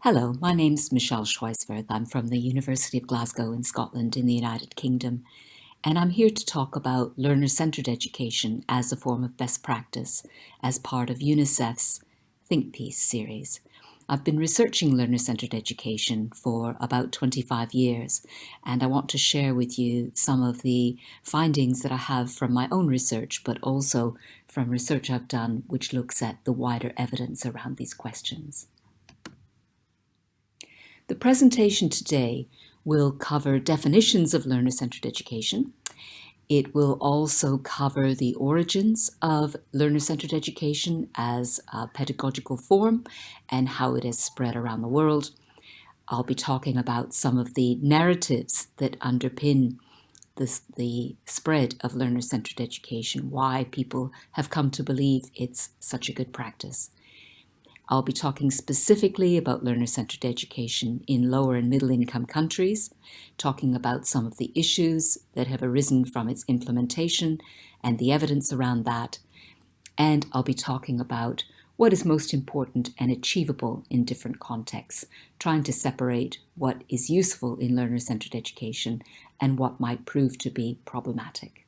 Hello, my name's Michele Schweisfurth. I'm from the University of Glasgow in Scotland in the United Kingdom, and I'm here to talk about learner-centred education as a form of best practice as part of UNICEF's Think Piece series. I've been researching learner-centred education for about 25 years, and I want to share with you some of the findings that I have from my own research, but also from research I've done which looks at the wider evidence around these questions. The presentation today will cover definitions of learner-centred education. It will also cover the origins of learner-centred education as a pedagogical form and how it has spread around the world. I'll be talking about some of the narratives that underpin the spread of learner-centred education, why people have come to believe it's such a good practice. I'll be talking specifically about learner-centred education in lower and middle income countries, talking about some of the issues that have arisen from its implementation and the evidence around that. And I'll be talking about what is most important and achievable in different contexts, trying to separate what is useful in learner-centred education and what might prove to be problematic.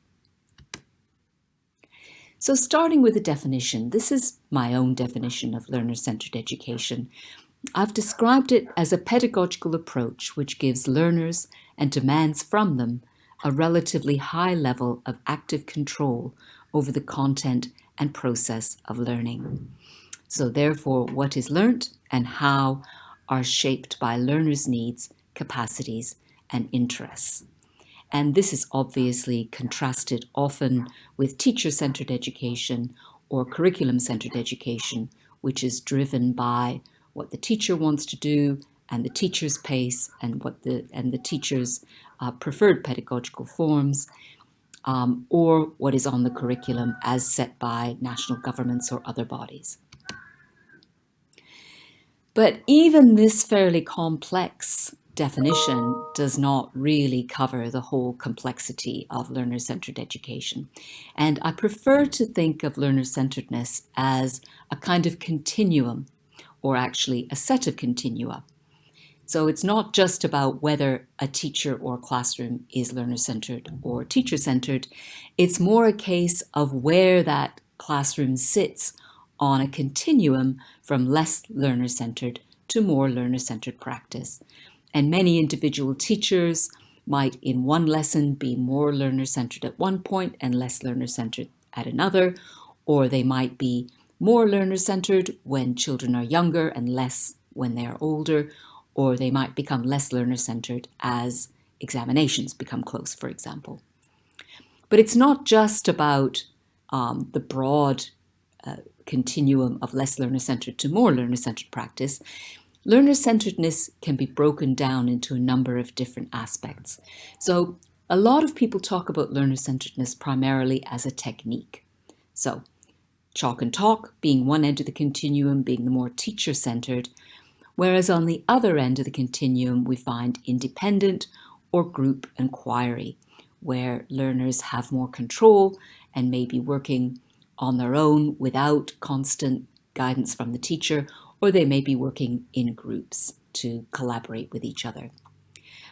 So starting with a definition, this is my own definition of learner-centred education. I've described it as a pedagogical approach which gives learners and demands from them a relatively high level of active control over the content and process of learning. So therefore, what is learnt and how are shaped by learners' needs, capacities, and interests. And this is obviously contrasted often with teacher-centred education or curriculum-centred education, which is driven by what the teacher wants to do and the teacher's pace and the teacher's preferred pedagogical forms, or what is on the curriculum as set by national governments or other bodies. But even this fairly complex definition does not really cover the whole complexity of learner-centred education. And I prefer to think of learner-centredness as a kind of continuum, or actually a set of continua. So it's not just about whether a teacher or classroom is learner-centred or teacher-centred. It's more a case of where that classroom sits on a continuum from less learner-centred to more learner-centred practice. And many individual teachers might in one lesson be more learner-centred at one point and less learner-centred at another, or they might be more learner-centred when children are younger and less when they are older, or they might become less learner-centred as examinations become close, for example. But it's not just about the broad continuum of less learner-centred to more learner-centred practice. Learner-centeredness can be broken down into a number of different aspects. So a lot of people talk about learner-centeredness primarily as a technique. So chalk and talk being one end of the continuum, being the more teacher-centered, whereas on the other end of the continuum we find independent or group inquiry, where learners have more control and may be working on their own without constant guidance from the teacher, or they may be working in groups to collaborate with each other.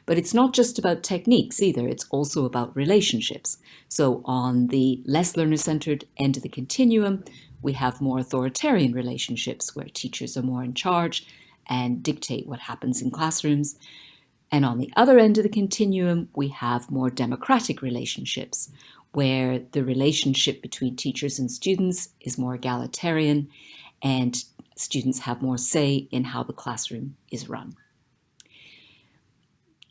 But it's not just about techniques either, it's also about relationships. So on the less learner-centered end of the continuum, we have more authoritarian relationships where teachers are more in charge and dictate what happens in classrooms. And on the other end of the continuum, we have more democratic relationships where the relationship between teachers and students is more egalitarian and students have more say in how the classroom is run.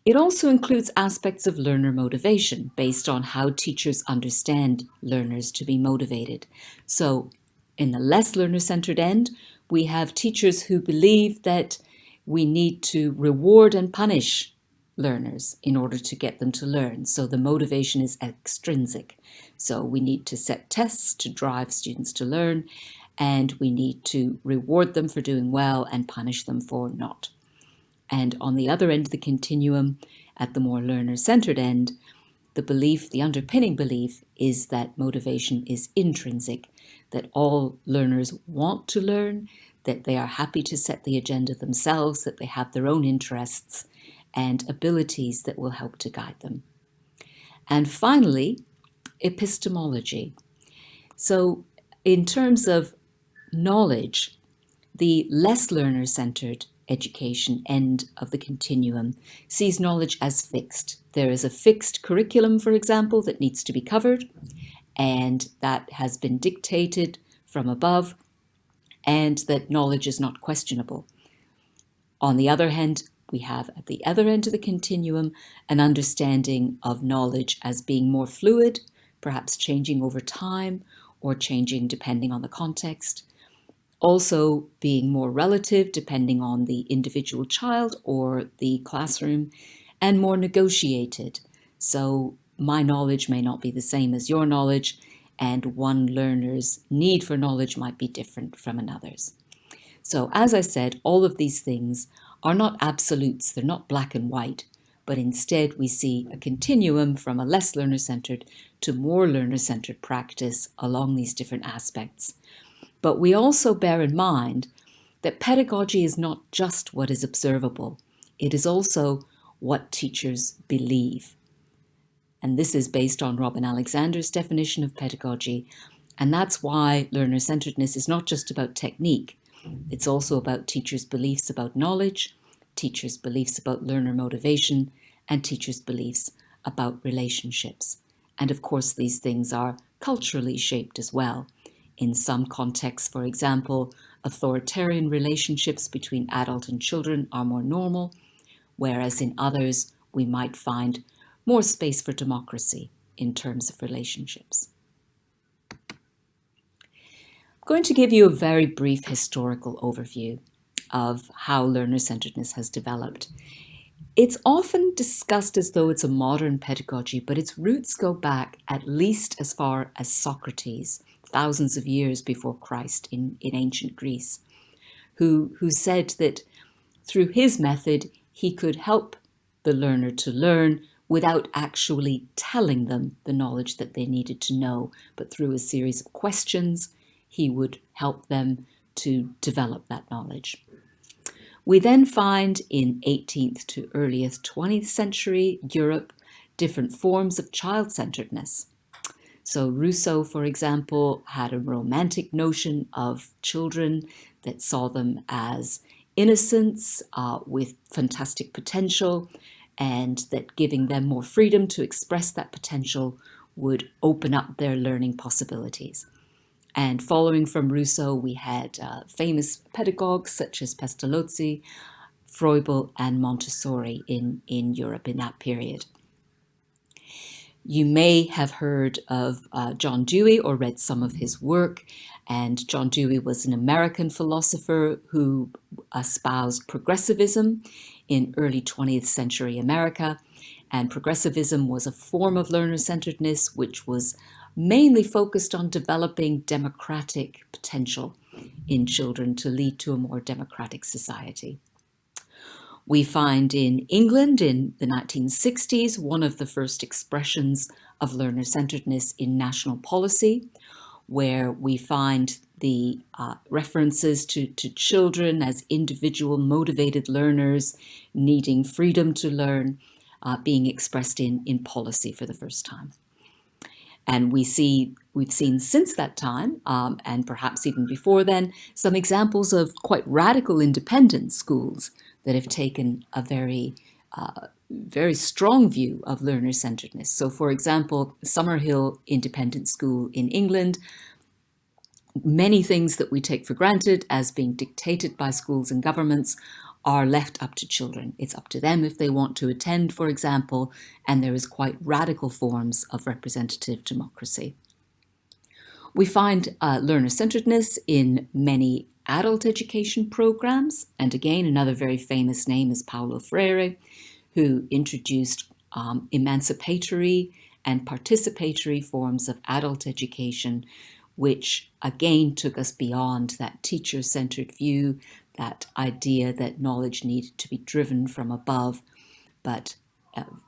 It also includes aspects of learner motivation based on how teachers understand learners to be motivated. So in the less learner-centered end, we have teachers who believe that we need to reward and punish learners in order to get them to learn. So the motivation is extrinsic. So we need to set tests to drive students to learn, and we need to reward them for doing well and punish them for not. And on the other end of the continuum, at the more learner-centered end, the underpinning belief is that motivation is intrinsic, that all learners want to learn, that they are happy to set the agenda themselves, that they have their own interests and abilities that will help to guide them. And finally, epistemology. So in terms of knowledge, the less learner-centered education end of the continuum sees knowledge as fixed. There is a fixed curriculum, for example, that needs to be covered, and that has been dictated from above, and that knowledge is not questionable. On the other hand, we have at the other end of the continuum an understanding of knowledge as being more fluid, perhaps changing over time or changing depending on the context. Also being more relative depending on the individual child or the classroom, and more negotiated. So my knowledge may not be the same as your knowledge, and one learner's need for knowledge might be different from another's. So as I said, all of these things are not absolutes, they're not black and white, but instead we see a continuum from a less learner-centered to more learner-centered practice along these different aspects. But we also bear in mind that pedagogy is not just what is observable, it is also what teachers believe. And this is based on Robin Alexander's definition of pedagogy, and that's why learner-centeredness is not just about technique, it's also about teachers' beliefs about knowledge, teachers' beliefs about learner motivation, and teachers' beliefs about relationships. And of course, these things are culturally shaped as well. In some contexts, for example, authoritarian relationships between adult and children are more normal, whereas in others, we might find more space for democracy in terms of relationships. I'm going to give you a very brief historical overview of how learner-centeredness has developed. It's often discussed as though it's a modern pedagogy, but its roots go back at least as far as Socrates, thousands of years before Christ in ancient Greece, who said that through his method, he could help the learner to learn without actually telling them the knowledge that they needed to know, but through a series of questions, he would help them to develop that knowledge. We then find in 18th to earliest 20th century Europe different forms of child-centeredness. So Rousseau, for example, had a romantic notion of children that saw them as innocents with fantastic potential, and that giving them more freedom to express that potential would open up their learning possibilities. And following from Rousseau, we had famous pedagogues such as Pestalozzi, Froebel, and Montessori in Europe in that period. You may have heard of John Dewey or read some of his work, and John Dewey was an American philosopher who espoused progressivism in early 20th century America, and progressivism was a form of learner-centeredness which was mainly focused on developing democratic potential in children to lead to a more democratic society. We find in England in the 1960s one of the first expressions of learner-centeredness in national policy, where we find the references to children as individual motivated learners needing freedom to learn being expressed in policy for the first time. And we've seen since that time, and perhaps even before then, some examples of quite radical independent schools that have taken a very strong view of learner-centeredness. So, for example, Summerhill Independent School in England, many things that we take for granted as being dictated by schools and governments are left up to children. It's up to them if they want to attend, for example, and there is quite radical forms of representative democracy. We find learner-centeredness in many adult education programs, and again, another very famous name is Paulo Freire, who introduced emancipatory and participatory forms of adult education, which again took us beyond that teacher-centered view, that idea that knowledge needed to be driven from above. But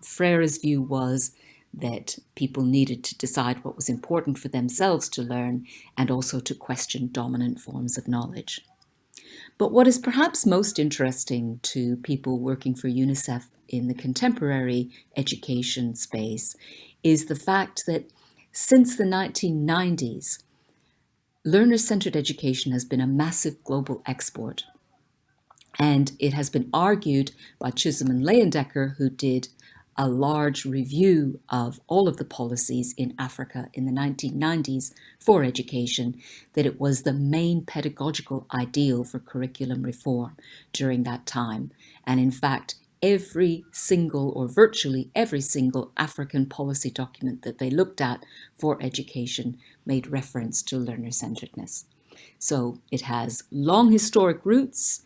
Freire's view was that people needed to decide what was important for themselves to learn and also to question dominant forms of knowledge. But what is perhaps most interesting to people working for UNICEF in the contemporary education space is the fact that since the 1990s, learner-centered education has been a massive global export. And it has been argued by Chisholm and Leyendecker, who did a large review of all of the policies in Africa in the 1990s for education, that it was the main pedagogical ideal for curriculum reform during that time. And in fact, every single or virtually every single African policy document that they looked at for education made reference to learner-centeredness. So it has long historic roots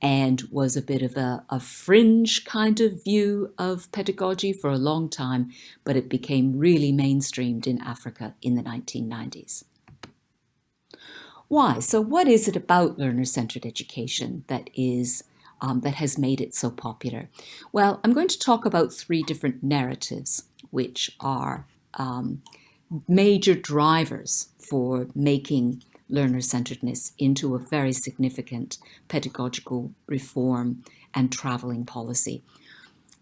and was a bit of a fringe kind of view of pedagogy for a long time, but it became really mainstreamed in Africa in the 1990s. Why? So what is it about learner-centered education that has made it so popular? Well, I'm going to talk about three different narratives, which are major drivers for making learner-centeredness into a very significant pedagogical reform and traveling policy.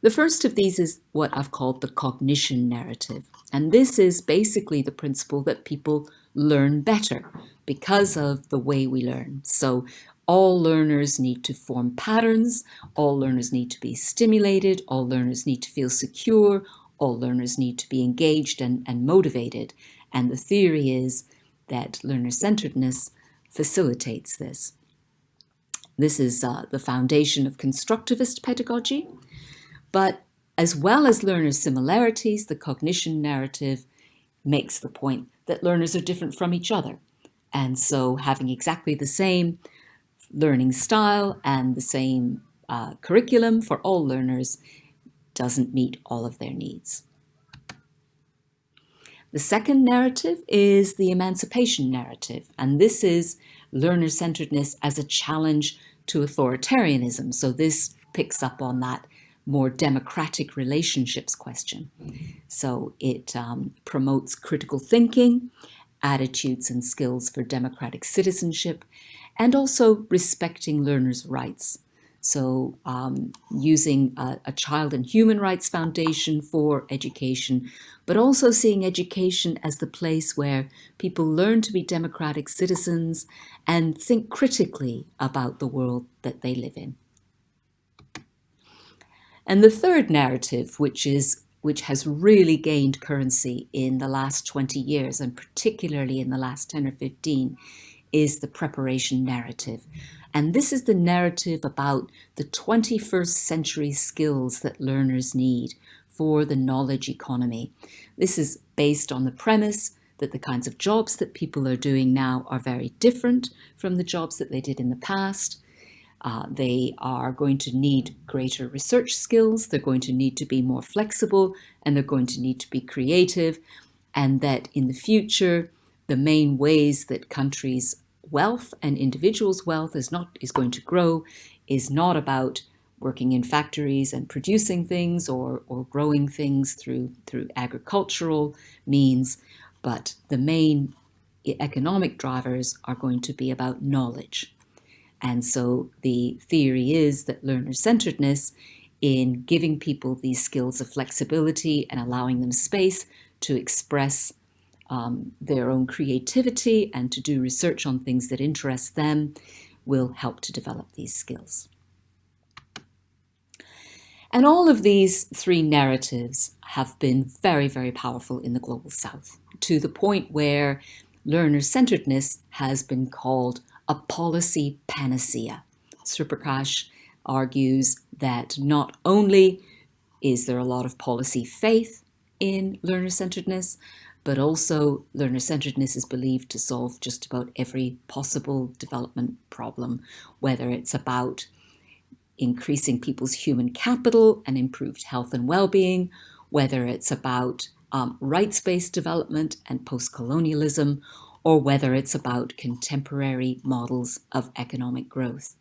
The first of these is what I've called the cognition narrative. And this is basically the principle that people learn better because of the way we learn. So all learners need to form patterns, all learners need to be stimulated, all learners need to feel secure, all learners need to be engaged and motivated. And the theory is that learner-centeredness facilitates this. This is the foundation of constructivist pedagogy, but as well as learner similarities, the cognition narrative makes the point that learners are different from each other. And so having exactly the same learning style and the same curriculum for all learners doesn't meet all of their needs. The second narrative is the emancipation narrative, and this is learner-centeredness as a challenge to authoritarianism. So this picks up on that more democratic relationships question. So it promotes critical thinking, attitudes and skills for democratic citizenship, and also respecting learners' rights. So using a Child and Human Rights Foundation for education, but also seeing education as the place where people learn to be democratic citizens and think critically about the world that they live in. And the third narrative, which has really gained currency in the last 20 years, and particularly in the last 10 or 15, is the preparation narrative. And this is the narrative about the 21st century skills that learners need for the knowledge economy. This is based on the premise that the kinds of jobs that people are doing now are very different from the jobs that they did in the past. They are going to need greater research skills, they're going to need to be more flexible, and they're going to need to be creative, and that in the future, the main ways that countries' wealth and individuals' wealth is going to grow is not about working in factories and producing things or growing things through agricultural means, but the main economic drivers are going to be about knowledge. And so the theory is that learner-centeredness, in giving people these skills of flexibility and allowing them space to express their own creativity and to do research on things that interest them, will help to develop these skills. And all of these three narratives have been very, very powerful in the Global South, to the point where learner-centeredness has been called a policy panacea. Sri Prakash argues that not only is there a lot of policy faith in learner-centeredness, but also learner-centeredness is believed to solve just about every possible development problem, whether it's about increasing people's human capital and improved health and well-being, whether it's about rights-based development and post-colonialism, or whether it's about contemporary models of economic growth.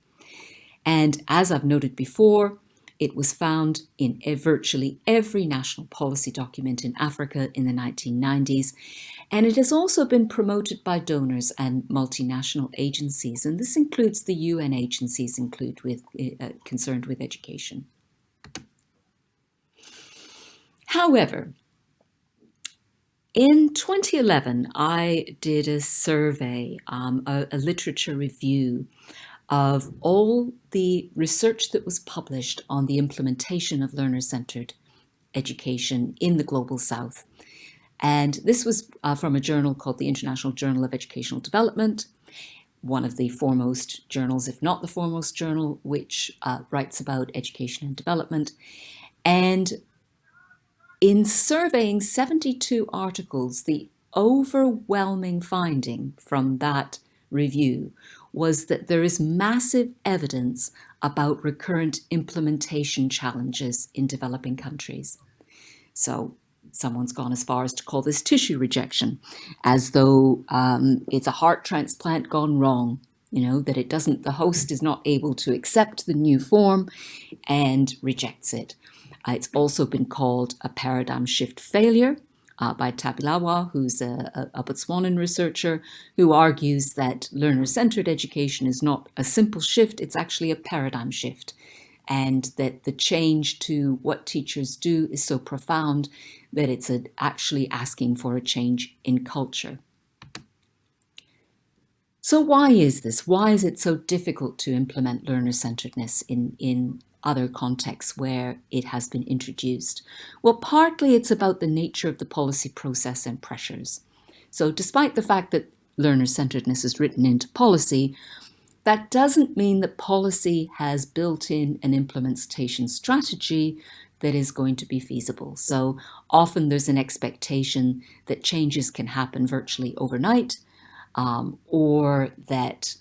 And as I've noted before, It was found in virtually every national policy document in Africa in the 1990s, and it has also been promoted by donors and multinational agencies, and this includes the UN agencies concerned with education. However, in 2011, I did a survey, a literature review of all the research that was published on the implementation of learner-centered education in the Global South. And this was from a journal called the International Journal of Educational Development, one of the foremost journals, if not the foremost journal, which writes about education and development. And in surveying 72 articles, the overwhelming finding from that review was that there is massive evidence about recurrent implementation challenges in developing countries. So someone's gone as far as to call this tissue rejection, as though it's a heart transplant gone wrong, that the host is not able to accept the new form and rejects it. It's also been called a paradigm shift failure by Tabilawa, who's a Botswanan researcher, who argues that learner-centered education is not a simple shift, it's actually a paradigm shift, and that the change to what teachers do is so profound that it's actually asking for a change in culture. So why is this? Why is it so difficult to implement learner-centeredness in other contexts where it has been introduced? Well, partly it's about the nature of the policy process and pressures. So despite the fact that learner-centeredness is written into policy, that doesn't mean that policy has built in an implementation strategy that is going to be feasible. So often there's an expectation that changes can happen virtually overnight, or that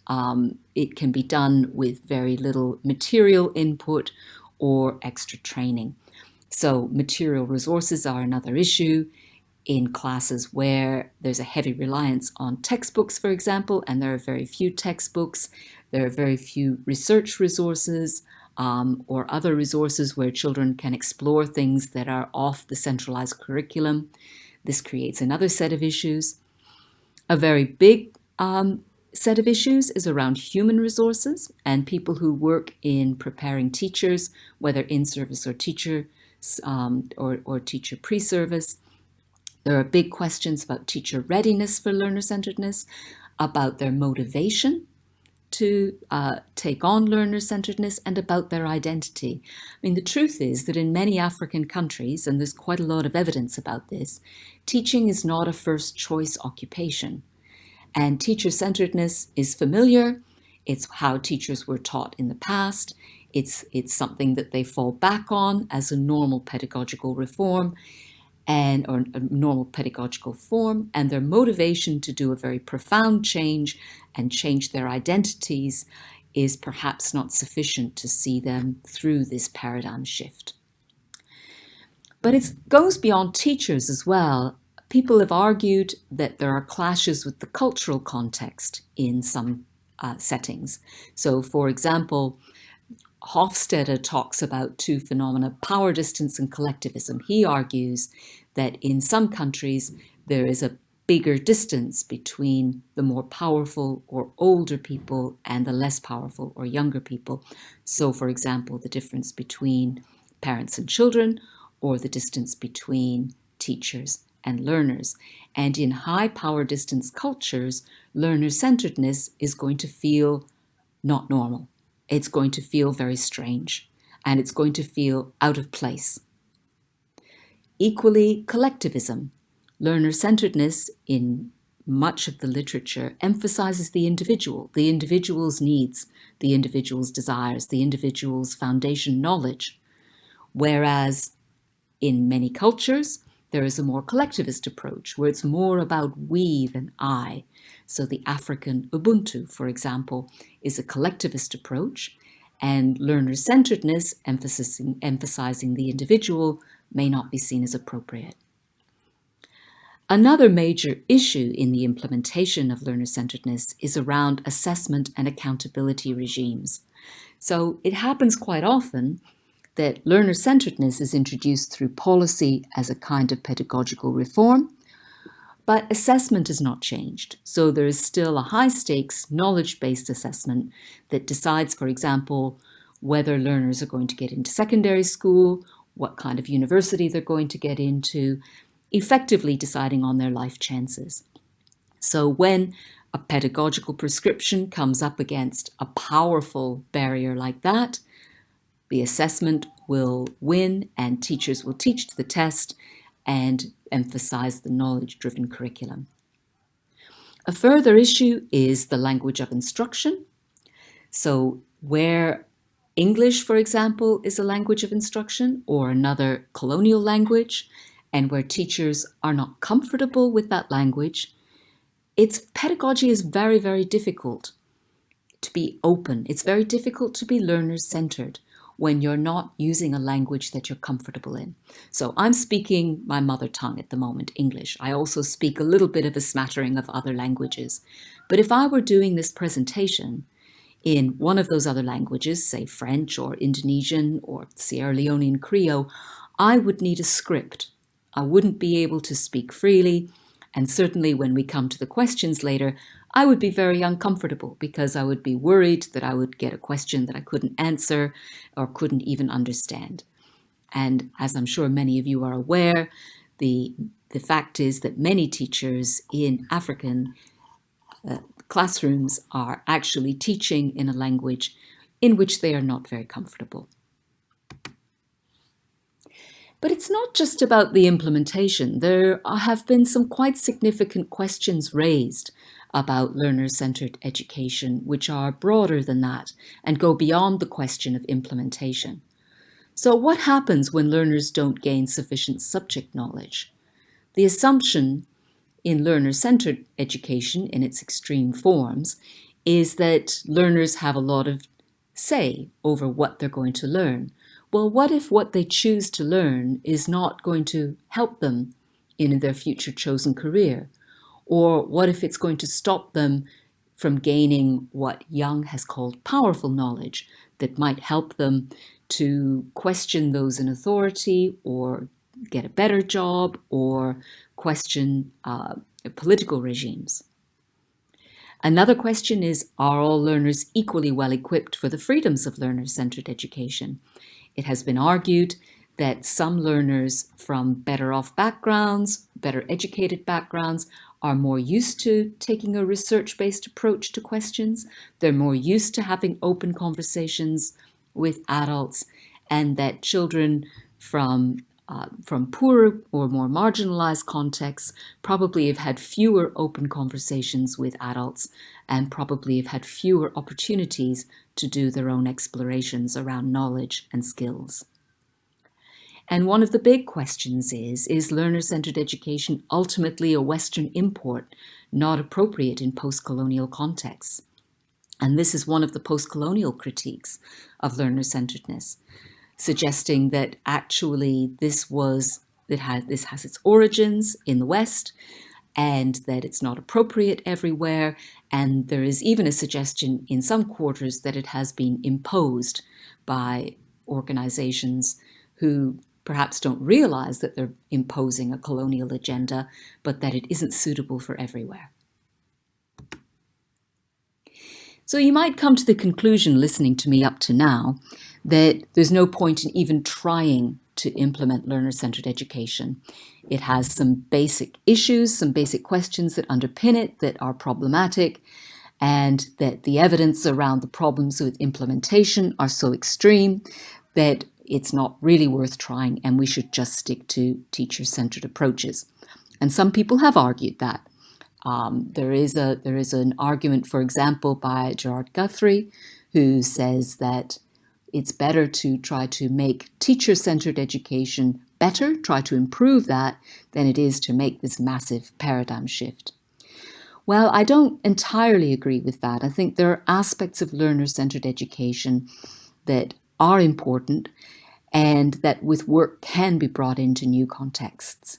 it can be done with very little material input or extra training. So material resources are another issue in classes where there's a heavy reliance on textbooks, for example, and there are very few textbooks. There are very few research resources or other resources where children can explore things that are off the centralized curriculum. This creates another set of issues. A very big set of issues is around human resources and people who work in preparing teachers, whether in-service or teacher or teacher pre-service. There are big questions about teacher readiness for learner-centeredness, about their motivation to take on learner-centeredness, and about their identity. I mean, the truth is that in many African countries, and there's quite a lot of evidence about this, teaching is not a first choice occupation. And teacher-centeredness is familiar. It's how teachers were taught in the past. It's something that they fall back on as a normal pedagogical reform or a normal pedagogical form, and their motivation to do a very profound change and change their identities is perhaps not sufficient to see them through this paradigm shift. But it goes beyond teachers as well. People have argued that there are clashes with the cultural context in some settings. So, for example, Hofstede talks about two phenomena, power distance and collectivism. He argues that in some countries there is a bigger distance between the more powerful or older people and the less powerful or younger people. So, for example, the difference between parents and children, or the distance between teachers and learners. And in high power distance cultures, learner-centeredness is going to feel not normal. It's going to feel very strange, and it's going to feel out of place. Equally, collectivism. Learner-centeredness in much of the literature emphasizes the individual's needs, the individual's desires, the individual's foundation knowledge. Whereas in many cultures, there is a more collectivist approach where it's more about we than I. So the African Ubuntu, for example, is a collectivist approach, and learner-centeredness, emphasizing the individual, may not be seen as appropriate. Another major issue in the implementation of learner-centeredness is around assessment and accountability regimes. So it happens quite often that learner-centeredness is introduced through policy as a kind of pedagogical reform, but assessment has not changed. So there is still a high-stakes, knowledge-based assessment that decides, for example, whether learners are going to get into secondary school, what kind of university they're going to get into, effectively deciding on their life chances. So when a pedagogical prescription comes up against a powerful barrier like that, the assessment will win and teachers will teach to the test and emphasize the knowledge-driven curriculum. A further issue is the language of instruction. So where English, for example, is a language of instruction or another colonial language, and where teachers are not comfortable with that language, its pedagogy is very, very difficult to be open. It's very difficult to be learner-centered when you're not using a language that you're comfortable in. So I'm speaking my mother tongue at the moment, English. I also speak a little bit of a smattering of other languages. But if I were doing this presentation in one of those other languages, say French or Indonesian or Sierra Leonean Creole, I would need a script. I wouldn't be able to speak freely. And certainly when we come to the questions later, I would be very uncomfortable because I would be worried that I would get a question that I couldn't answer or couldn't even understand. And as I'm sure many of you are aware, the fact is that many teachers in African classrooms are actually teaching in a language in which they are not very comfortable. But it's not just about the implementation. There have been some quite significant questions raised about learner-centered education, which are broader than that and go beyond the question of implementation. So what happens when learners don't gain sufficient subject knowledge? The assumption in learner-centered education in its extreme forms is that learners have a lot of say over what they're going to learn. Well, what if what they choose to learn is not going to help them in their future chosen career? Or what if it's going to stop them from gaining what Young has called powerful knowledge that might help them to question those in authority or get a better job or question political regimes? Another question is, are all learners equally well equipped for the freedoms of learner-centered education? It has been argued that some learners from better off backgrounds, better educated backgrounds, are more used to taking a research-based approach to questions. They're more used to having open conversations with adults, and that children from poorer or more marginalized contexts probably have had fewer open conversations with adults and probably have had fewer opportunities to do their own explorations around knowledge and skills. And one of the big questions is learner-centered education ultimately a Western import, not appropriate in post-colonial contexts? And this is one of the post-colonial critiques of learner-centeredness, suggesting that actually this has its origins in the West and that it's not appropriate everywhere. And there is even a suggestion in some quarters that it has been imposed by organizations who perhaps don't realize that they're imposing a colonial agenda, but that it isn't suitable for everywhere. So you might come to the conclusion, listening to me up to now, that there's no point in even trying to implement learner-centered education. It has some basic issues, some basic questions that underpin it that are problematic, and that the evidence around the problems with implementation are so extreme that it's not really worth trying and we should just stick to teacher-centered approaches. And some people have argued that. There is an argument, for example, by Gerard Guthrie, who says that it's better to try to make teacher-centered education better, try to improve that, than it is to make this massive paradigm shift. Well, I don't entirely agree with that. I think there are aspects of learner-centered education that are important and that with work can be brought into new contexts.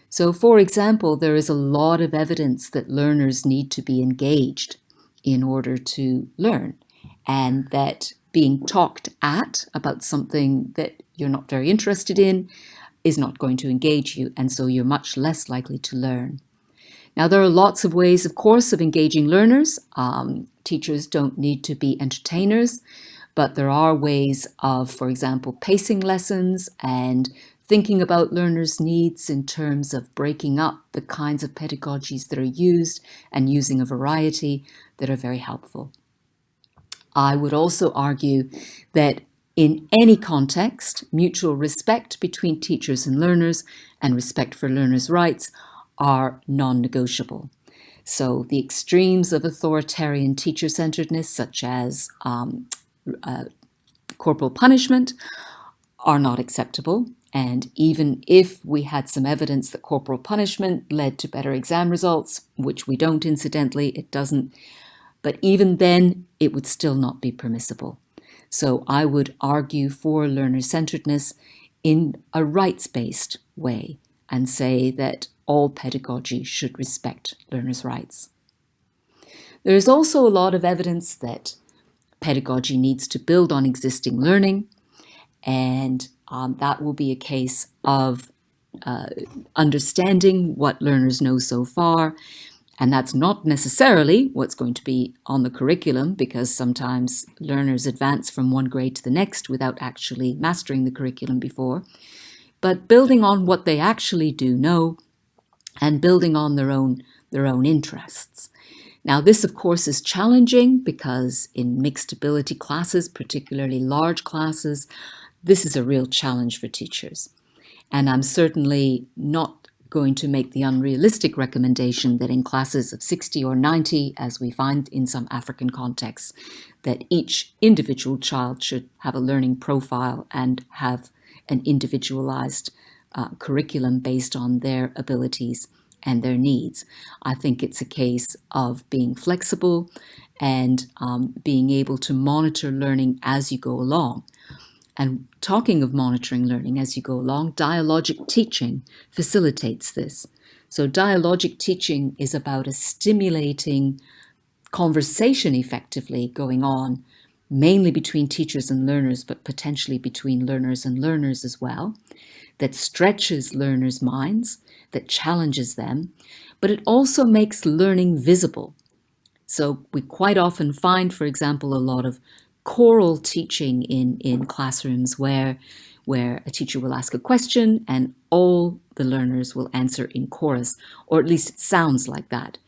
So, for example, there is a lot of evidence that learners need to be engaged in order to learn, and that being talked at about something that you're not very interested in is not going to engage you, and so you're much less likely to learn. Now, there are lots of ways, of course, of engaging learners. Teachers don't need to be entertainers, but there are ways of, for example, pacing lessons and thinking about learners' needs in terms of breaking up the kinds of pedagogies that are used and using a variety that are very helpful. I would also argue that in any context, mutual respect between teachers and learners and respect for learners' rights are non-negotiable. So the extremes of authoritarian teacher-centeredness, such as corporal punishment, are not acceptable. And even if we had some evidence that corporal punishment led to better exam results, which we don't, incidentally, it doesn't, but even then, it would still not be permissible. So I would argue for learner-centeredness in a rights-based way and say that all pedagogy should respect learners' rights. There is also a lot of evidence that pedagogy needs to build on existing learning, and that will be a case of understanding what learners know so far. And that's not necessarily what's going to be on the curriculum, because sometimes learners advance from one grade to the next without actually mastering the curriculum before. But building on what they actually do know and building on their own interests. Now, this, of course, is challenging because in mixed ability classes, particularly large classes, this is a real challenge for teachers. And I'm certainly not going to make the unrealistic recommendation that in classes of 60 or 90, as we find in some African contexts, that each individual child should have a learning profile and have an individualized curriculum based on their abilities and their needs. I think it's a case of being flexible and being able to monitor learning as you go along. And talking of monitoring learning as you go along, dialogic teaching facilitates this. So dialogic teaching is about a stimulating conversation effectively going on, mainly between teachers and learners, but potentially between learners and learners as well, that stretches learners' minds, that challenges them, but it also makes learning visible. So we quite often find, for example, a lot of choral teaching in classrooms where a teacher will ask a question and all the learners will answer in chorus, or at least it sounds like that.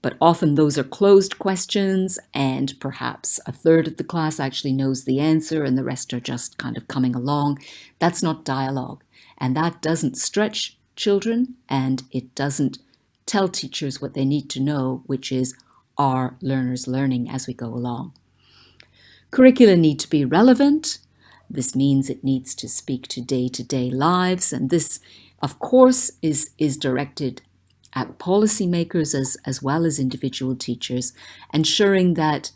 But often those are closed questions and perhaps a third of the class actually knows the answer and the rest are just kind of coming along. That's not dialogue, and that doesn't stretch children and it doesn't tell teachers what they need to know, which is, are learners learning as we go along? Curricula need to be relevant. This means it needs to speak to day-to-day lives, and this, of course, is directed at policymakers as well as individual teachers, ensuring that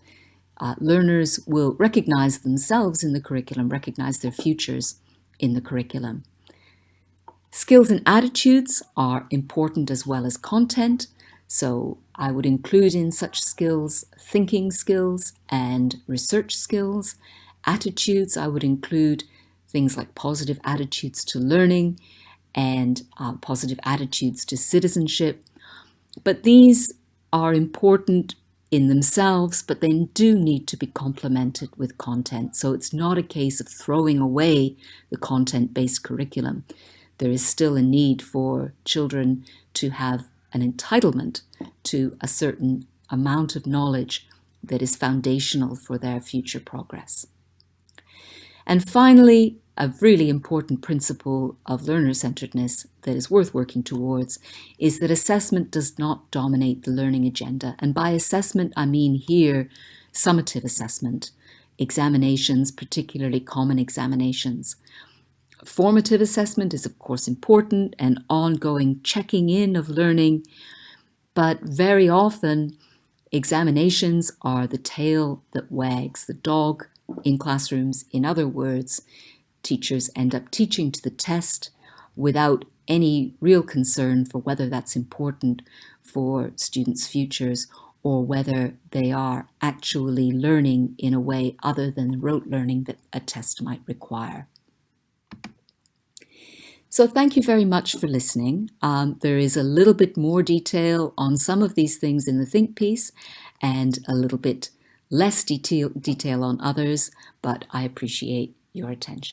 learners will recognize themselves in the curriculum, recognize their futures in the curriculum. Skills and attitudes are important as well as content. So I would include in such skills thinking skills and research skills. Attitudes, I would include things like positive attitudes to learning and positive attitudes to citizenship. But these are important in themselves, but they do need to be complemented with content. So it's not a case of throwing away the content-based curriculum. There is still a need for children to have an entitlement to a certain amount of knowledge that is foundational for their future progress. And finally, a really important principle of learner-centeredness that is worth working towards is that assessment does not dominate the learning agenda. And by assessment, I mean here summative assessment, examinations, particularly common examinations. Formative assessment is, of course, important and ongoing checking in of learning, but very often examinations are the tail that wags the dog in classrooms. In other words, teachers end up teaching to the test without any real concern for whether that's important for students' futures or whether they are actually learning in a way other than the rote learning that a test might require. So thank you very much for listening. There is a little bit more detail on some of these things in the think piece and a little bit less detail on others, but I appreciate your attention.